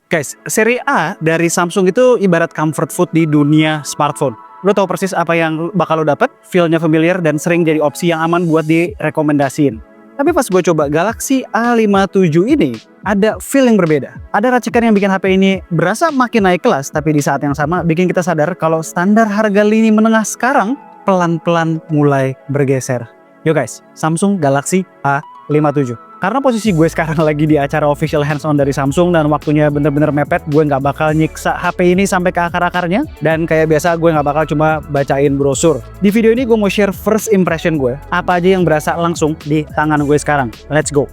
Guys, seri A dari Samsung itu ibarat comfort food di dunia smartphone. Lo tau persis apa yang bakal lo dapet, feel-nya familiar dan sering jadi opsi yang aman buat direkomendasiin. Tapi pas gue coba Galaxy A57 ini, ada feel yang berbeda. Ada racikan yang bikin HP ini berasa makin naik kelas, tapi di saat yang sama bikin kita sadar kalau standar harga lini menengah sekarang pelan-pelan mulai bergeser. Yo guys, Samsung Galaxy A57. Karena posisi gue sekarang lagi di acara official hands-on dari Samsung dan waktunya bener-bener mepet, gue nggak bakal nyiksa HP ini sampai ke akar-akarnya. Dan kayak biasa gue nggak bakal cuma bacain brosur. Di video ini gue mau share first impression gue, apa aja yang berasa langsung di tangan gue sekarang. Let's go!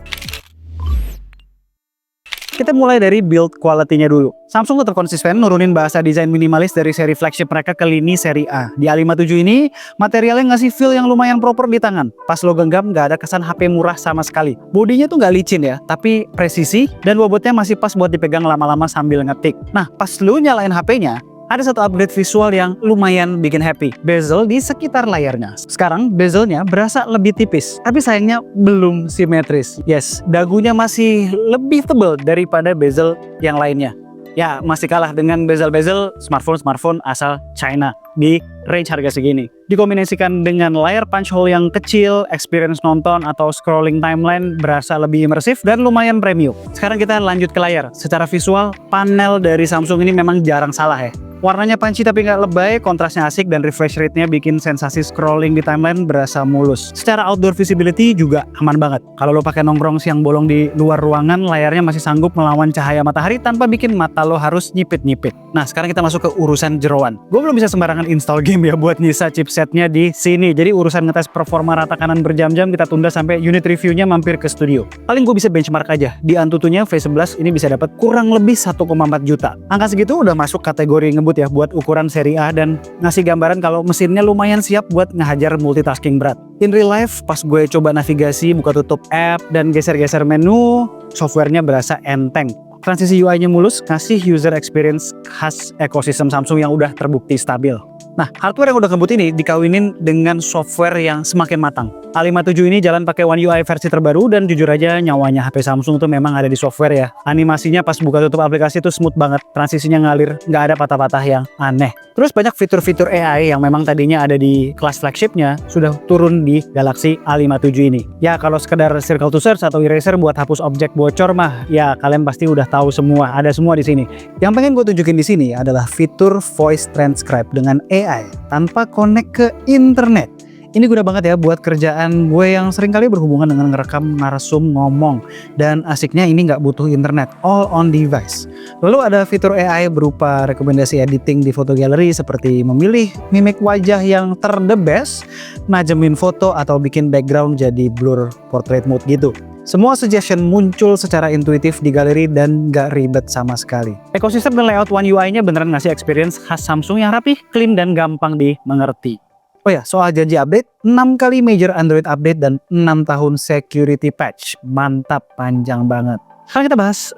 Kita mulai dari build quality-nya dulu. Samsung tetap konsisten nurunin bahasa desain minimalis dari seri flagship mereka ke lini seri A. Di A57 ini, materialnya ngasih feel yang lumayan proper di tangan. Pas lo genggam, nggak ada kesan HP murah sama sekali. Bodinya tuh nggak licin ya, tapi presisi dan bobotnya masih pas buat dipegang lama-lama sambil ngetik. Nah, pas lo nyalain HP-nya, ada satu upgrade visual yang lumayan bikin happy. Bezel di sekitar layarnya. Sekarang bezelnya berasa lebih tipis, tapi sayangnya belum simetris. Yes, dagunya masih lebih tebal daripada bezel yang lainnya. Ya, masih kalah dengan bezel-bezel smartphone asal China di range harga segini. Dikombinasikan dengan layar punch hole yang kecil, experience nonton atau scrolling timeline berasa lebih imersif dan lumayan premium. Sekarang kita lanjut ke layar. Secara visual, panel dari Samsung ini memang jarang salah ya. Warnanya punchy tapi nggak lebay, kontrasnya asik dan refresh rate-nya bikin sensasi scrolling di timeline berasa mulus. Secara outdoor visibility juga aman banget. Kalau lo pakai nongkrong siang bolong di luar ruangan, layarnya masih sanggup melawan cahaya matahari tanpa bikin mata lo harus nyipit-nyipit. Nah, sekarang kita masuk ke urusan jeroan. Gue belum bisa sembarangan install game ya buat nyisa chipsetnya di sini. Jadi urusan ngetes performa rata kanan berjam-jam kita tunda sampai unit reviewnya mampir ke studio. Paling gue bisa benchmark aja. Di Antutunya V11 ini bisa dapat kurang lebih 1,4 juta. Angka segitu udah masuk kategori ngebut ya buat ukuran seri A dan ngasih gambaran kalau mesinnya lumayan siap buat ngehajar multitasking berat. In real life, pas gue coba navigasi, buka tutup app, dan geser-geser menu, softwarenya berasa enteng. Transisi UI-nya mulus, ngasih user experience khas ekosistem Samsung yang udah terbukti stabil. Nah, hardware yang udah ngebut ini dikawinin dengan software yang semakin matang. A57 ini jalan pakai One UI versi terbaru dan jujur aja nyawanya HP Samsung tuh memang ada di software ya. Animasinya pas buka tutup aplikasi tuh smooth banget, transisinya ngalir, nggak ada patah-patah yang aneh. Terus banyak fitur-fitur AI yang memang tadinya ada di kelas flagshipnya sudah turun di Galaxy A57 ini. Ya kalau sekedar circle to search atau eraser buat hapus objek bocor mah, ya kalian pasti udah tahu semua, ada semua di sini. Yang pengen gue tunjukin di sini adalah fitur voice transcribe dengan AI tanpa connect ke internet. Ini guna banget ya buat kerjaan gue yang sering kali berhubungan dengan ngerekam narsum ngomong. Dan asiknya ini nggak butuh internet, all on device. Lalu ada fitur AI berupa rekomendasi editing di foto gallery seperti memilih mimik wajah yang the best, najemin foto atau bikin background jadi blur portrait mode gitu. Semua suggestion muncul secara intuitif di galeri dan nggak ribet sama sekali. Ekosistem dan layout One UI-nya beneran ngasih experience khas Samsung yang rapih, clean, dan gampang dimengerti. Oh ya, soal janji update, 6 kali major Android update dan 6 tahun security patch. Mantap, panjang banget. Sekarang kita bahas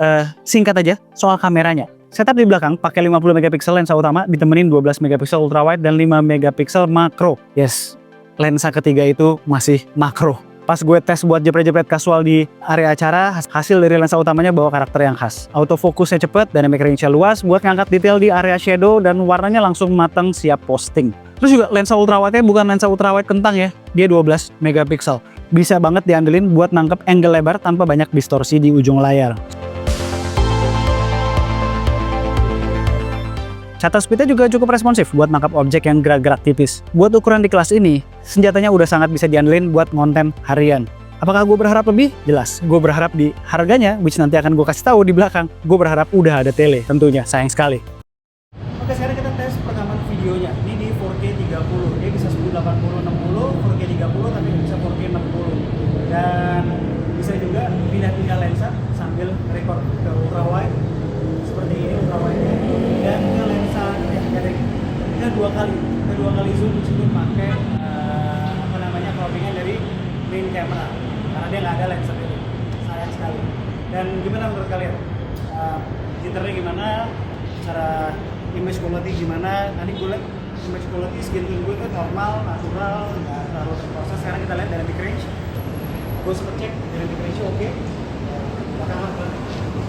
singkat aja soal kameranya. Setup di belakang pakai 50 megapiksel lensa utama ditemenin 12 megapiksel ultrawide dan 5 megapiksel makro. Yes, lensa ketiga itu masih makro. Pas gue tes buat jepret-jepret kasual di area acara, hasil dari lensa utamanya bawa karakter yang khas. Autofokusnya cepet, dynamic range-nya luas buat ngangkat detail di area shadow dan warnanya langsung matang siap posting. Terus juga lensa ultrawide-nya bukan lensa ultrawide kentang ya, dia 12 megapiksel. Bisa banget diandelin buat nangkep angle lebar tanpa banyak distorsi di ujung layar. Shutter speed-nya juga cukup responsif buat nangkap objek yang gerak-gerak tipis. Buat ukuran di kelas ini, senjatanya udah sangat bisa diandelin buat konten harian. Apakah gue berharap lebih? Jelas. Gue berharap di harganya, which nanti akan gue kasih tahu di belakang. Gue berharap udah ada tele, tentunya. Sayang sekali. Oke, sekarang kita tes perekaman videonya. Ini di 4K 30. Dia bisa 1080 60, 4K 30, tapi bisa 4K 60. Dan bisa juga pindah-pindah lensa sambil record ke ultrawide. Seperti ini ultrawide-nya. Dan ke lensa kita dua kali zoom meskipun pakai croppingnya dari main camera karena dia nggak ada lensa ini, sayang sekali. Dan gimana menurut kalian? Jitternya gimana? Cara image quality gimana? Tadi gue lihat image quality skin tone gue kan normal, natural, nggak terlalu terproses. Sekarang kita lihat dynamic range. Gue sempet cek dynamic range oke. Bahkan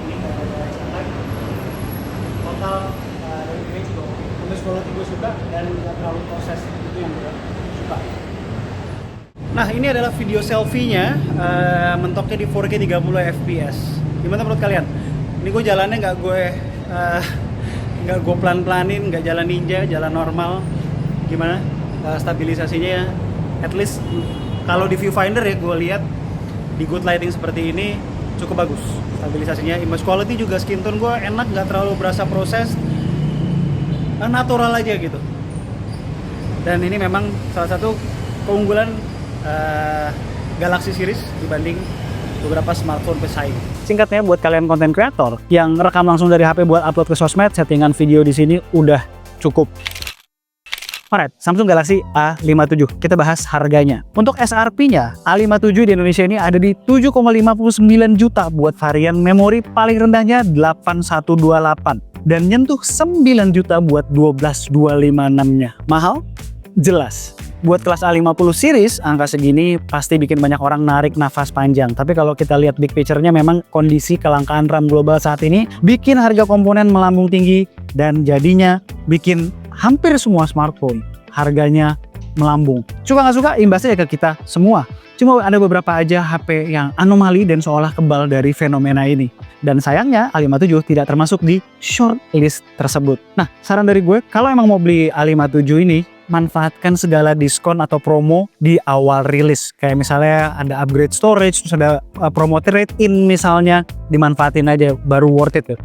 ini ada sunlight. total dari range gue. Image quality gue suka dan nggak terlalu proses, itu yang gue suka. Nah ini adalah video selfie-nya, mentoknya di 4K 30 fps. Gimana menurut kalian? Ini gue jalannya nggak gue pelan-pelanin, nggak jalan ninja, jalan normal. Gimana stabilisasinya ya? At least kalau di viewfinder ya gue lihat di good lighting seperti ini cukup bagus stabilisasinya. Image quality juga skin tone gue enak, nggak terlalu berasa proses, natural aja gitu. Dan ini memang salah satu keunggulan Galaxy Series dibanding beberapa smartphone pesaing. Singkatnya buat kalian content creator yang rekam langsung dari HP buat upload ke sosmed, settingan video di sini udah cukup. Alright, Samsung Galaxy A57. Kita bahas harganya. Untuk SRP-nya, A57 di Indonesia ini ada di 7,59 juta buat varian memori paling rendahnya 8128 dan nyentuh 9 juta buat 12256-nya. Mahal? Jelas. Buat kelas A50 series, angka segini pasti bikin banyak orang narik nafas panjang. Tapi kalau kita lihat big picture-nya, memang kondisi kelangkaan RAM global saat ini bikin harga komponen melambung tinggi dan jadinya bikin hampir semua smartphone harganya melambung. Suka nggak suka, imbasnya ya ke kita semua. Cuma ada beberapa aja HP yang anomali dan seolah kebal dari fenomena ini. Dan sayangnya A57 tidak termasuk di shortlist tersebut. Nah, saran dari gue, kalau emang mau beli A57 ini, manfaatkan segala diskon atau promo di awal rilis. Kayak misalnya ada upgrade storage, terus ada promo trade-in misalnya, dimanfaatin aja, baru worth it tuh.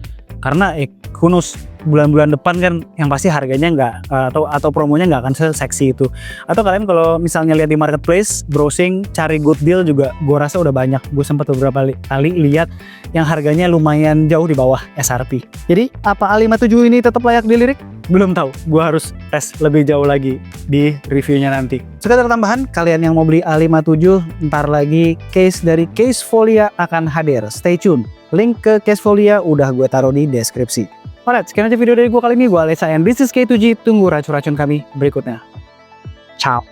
Karena kunus bulan-bulan depan kan yang pasti harganya nggak atau promonya nggak akan seseksi itu. Atau kalian kalau misalnya lihat di marketplace, browsing, cari good deal juga gue rasa udah banyak. Gue sempat beberapa kali lihat yang harganya lumayan jauh di bawah SRP. Jadi apa A57 ini tetap layak dilirik? Belum tahu, gue harus tes lebih jauh lagi di reviewnya nanti. Sekedar tambahan, kalian yang mau beli A57, ntar lagi case dari Casefolia akan hadir. Stay tune. Link ke Casefolia udah gue taruh di deskripsi. Alright, sekian aja video dari gue kali ini. Gue Alessa and this is K2G. Tunggu racun-racun kami berikutnya. Ciao.